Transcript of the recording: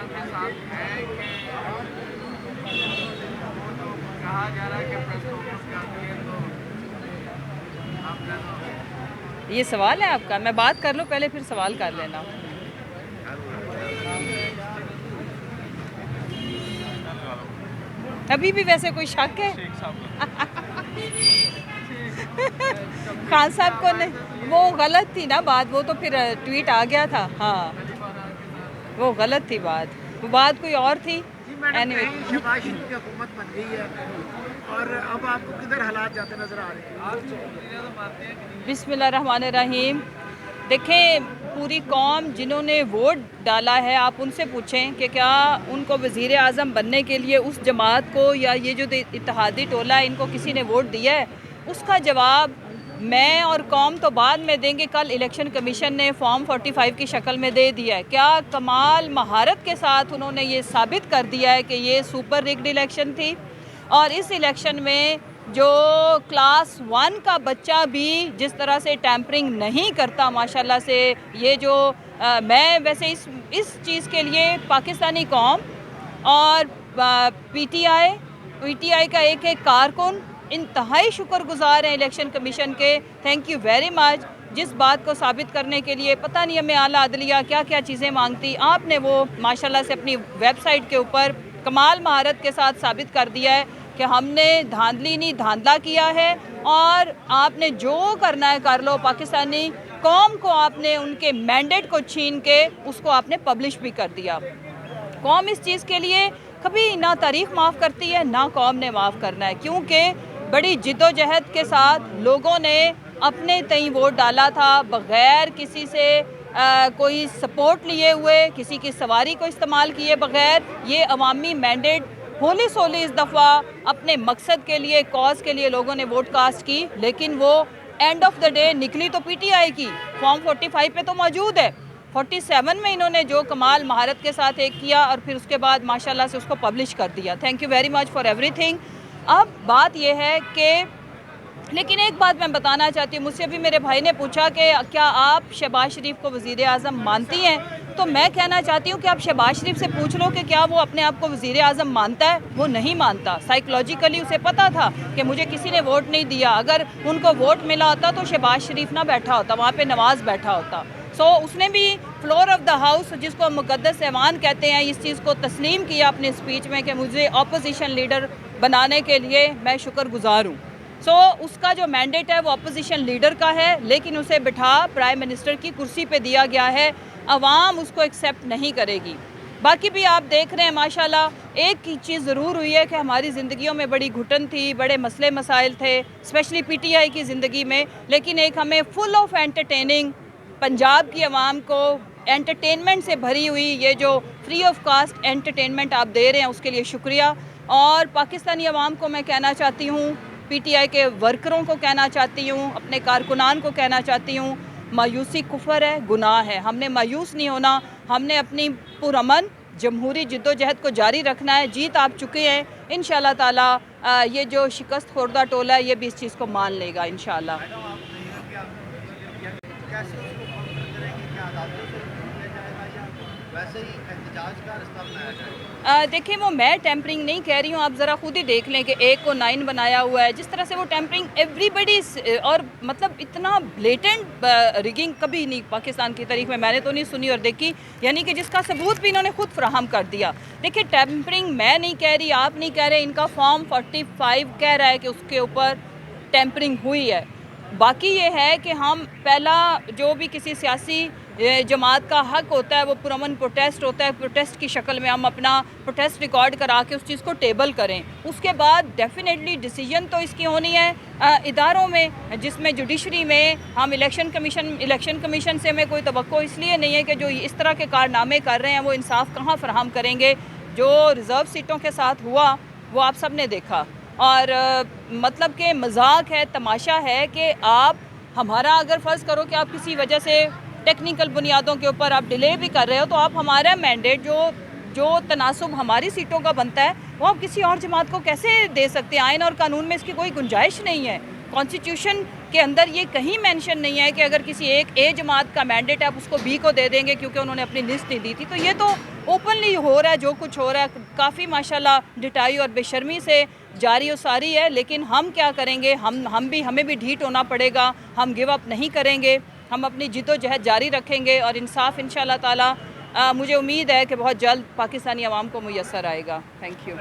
पाकिस्तान के साथ है कि कहा जा रहा है कि प्रेस कॉन्फ्रेंस करती है तो आपने ये सवाल है आपका? मैं बात कर लूँ पहले, फिर सवाल कर लेना। अभी भी वैसे कोई शक है? खान साहब को नहीं, वो गलत थी ना बात, वो तो फिर ट्वीट आ गया था। हाँ, वो गलत थी बात, वो बात कोई और थी। जी मैडम, एनीवे, कहीं शहबाज शरीफ की हुकूमत बन गई है और अब आपको किधर हालात जाते नजर आ रहे हैं? बिस्मिल्लाहिर्रहमानिर्रहीम। देखें, पूरी कौम जिन्होंने वोट डाला है, आप उनसे पूछें कि क्या उनको वज़ीर आज़म बनने के लिए उस जमात को या ये जो इत्तेहादी टोला है इनको किसी ने वोट दिया है? उसका जवाब मैं और कौम तो बाद में देंगे। कल इलेक्शन कमीशन ने फॉर्म 45 की शक्ल में दे दिया है। क्या कमाल महारत के साथ उन्होंने ये साबित कर दिया है कि ये सुपर रिग्ड इलेक्शन थी। और इस इलेक्शन में जो क्लास 1 का बच्चा भी जिस तरह से टैंपरिंग नहीं करता माशाल्लाह से, ये जो मैं वैसे इस चीज़ के लिए पाकिस्तानी कौम और पीटीआई का एक एक कारकुन इंतहाई शुक्रगुजार हैं इलेक्शन कमीशन के। Thank you very much. जिस बात को साबित करने के लिए पता नहीं हमें आला अदलिया क्या क्या चीज़ें मांगती, आपने वो माशाल्लाह से अपनी वेबसाइट के ऊपर कमाल महारत के साथ साबित कर दिया है कि हमने धांधली नहीं धांधला किया है। और आपने जो करना है कर लो। पाकिस्तानी कौम को आपने उनके मैंडेट को छीन के उसको आपने पब्लिश भी कर दिया। कौम इस चीज़ के लिए कभी ना तारीख माफ़ करती है ना कौम ने माफ़ करना है, क्योंकि बड़ी जिद्दोजहद के साथ लोगों ने अपने तई वोट डाला था, बग़ैर किसी से कोई सपोर्ट लिए हुए, किसी की सवारी को इस्तेमाल किए बग़ैर ये अवामी मैंडेट होली सोली इस दफ़ा अपने मकसद के लिए, कॉज के लिए लोगों ने वोट कास्ट की। लेकिन वो एंड ऑफ द डे निकली तो पीटीआई की। फॉर्म 45 पे तो मौजूद है। 47 में इन्होंने जो कमाल महारत के साथ एक किया और फिर उसके बाद माशाल्लाह से उसको पब्लिश कर दिया। Thank you very much for everything. अब बात यह है कि लेकिन एक बात मैं बताना चाहती हूँ, मुझसे भी मेरे भाई ने पूछा कि क्या आप शहबाज शरीफ को वज़ीर आज़म मानती हैं? तो मैं कहना चाहती हूँ कि आप शहबाज शरीफ से पूछ लो कि क्या वो अपने आप को वज़ीर आज़म मानता है। वो नहीं मानता। साइकोलॉजिकली उसे पता था कि मुझे किसी ने वोट नहीं दिया। अगर उनको वोट मिला होता तो शहबाज शरीफ ना बैठा होता, वहाँ पर नवाज़ बैठा होता। उसने भी फ्लोर ऑफ द हाउस, जिसको मुक़द्दस ऐवान कहते हैं, इस चीज़ को तस्लीम किया अपने स्पीच में कि मुझे अपोजिशन लीडर बनाने के लिए मैं शुक्रगुजार हूँ। उसका जो मैंडेट है वो अपोजिशन लीडर का है, लेकिन उसे बिठा प्राइम मिनिस्टर की कुर्सी पे दिया गया है। अवाम उसको एक्सेप्ट नहीं करेगी। बाकी भी आप देख रहे हैं माशाल्लाह। एक ही चीज़ ज़रूर हुई है कि हमारी ज़िंदगियों में बड़ी घुटन थी, बड़े मसले मसाइल थे, स्पेशली पीटीआई की ज़िंदगी में। लेकिन एक हमें फुल ऑफ एंटरटेनिंग, पंजाब की आवाम को एंटरटेनमेंट से भरी हुई ये जो फ्री ऑफ कास्ट एंटरटेनमेंट आप दे रहे हैं उसके लिए शुक्रिया। और पाकिस्तानी आवाम को मैं कहना चाहती हूँ, पीटीआई के वर्करों को कहना चाहती हूँ, अपने कारकुनान को कहना चाहती हूँ, मायूसी कुफर है, गुनाह है। हमने मायूस नहीं होना। हमने अपनी पुरअमन जमहूरी जिद्दोजहद को जारी रखना है। जीत आप चुके हैं। इंशाल्लाह ताला ये जो शिकस्त खुर्दा टोला है ये भी इस चीज़ को मान लेगा इंशाल्लाह। देखिए, वो मैं टेम्परिंग नहीं कह रही हूँ। आप ज़रा खुद ही देख लें कि 1 को 9 बनाया हुआ है। जिस तरह से वो टेम्परिंग एवरीबडी, और मतलब इतना ब्लेटेंट रिगिंग कभी नहीं पाकिस्तान की तारीख में मैंने तो नहीं सुनी और देखी, यानी कि जिसका सबूत भी इन्होंने खुद फराहम कर दिया। देखिए, टेम्परिंग मैं नहीं कह रही, आप नहीं कह रहे, इनका फॉर्म 45 कह रहा है कि उसके ऊपर टेम्परिंग हुई है। बाकी ये है कि हम पहला जो भी किसी सियासी जमात का हक होता है वो पुरअमन प्रोटेस्ट होता है। प्रोटेस्ट की शक्ल में हम अपना प्रोटेस्ट रिकॉर्ड करा के उस चीज़ को टेबल करें। उसके बाद डेफिनेटली डिसीजन तो इसकी होनी है इदारों में, जिसमें जुडिशरी में हम इलेक्शन कमीशन से हमें कोई तवक्को इसलिए नहीं है कि जो इस तरह के कारनामे कर रहे हैं वो इंसाफ कहाँ फराहम करेंगे। जो रिज़र्व सीटों के साथ हुआ वो आप सब ने देखा। और मतलब कि मजाक है, तमाशा है कि आप हमारा अगर फ़र्ज़ करो कि आप किसी वजह से टेक्निकल बुनियादों के ऊपर आप डिले भी कर रहे हो, तो आप हमारा मैंडेट जो तनासुब हमारी सीटों का बनता है वो आप किसी और जमात को कैसे दे सकते हैं? आइन और कानून में इसकी कोई गुंजाइश नहीं है। कॉन्स्टिट्यूशन के अंदर ये कहीं मेंशन नहीं है कि अगर किसी एक जमात का मैंडेट आप उसको बी को दे देंगे क्योंकि उन्होंने अपनी लिस्ट नहीं दी थी। तो ये तो ओपनली हो रहा है जो कुछ हो रहा है, काफ़ी माशाल्लाह डिटाई और बेशर्मी से जारी और सारी है। लेकिन हम क्या करेंगे, हमें भी ढीठ होना पड़ेगा, हम गिव अप नहीं करेंगे, हम अपनी जिद्दोजहद जारी रखेंगे और इंसाफ इंशाल्लाह ताला मुझे उम्मीद है कि बहुत जल्द पाकिस्तानी अवाम को मुयस्सर आएगा। Thank you.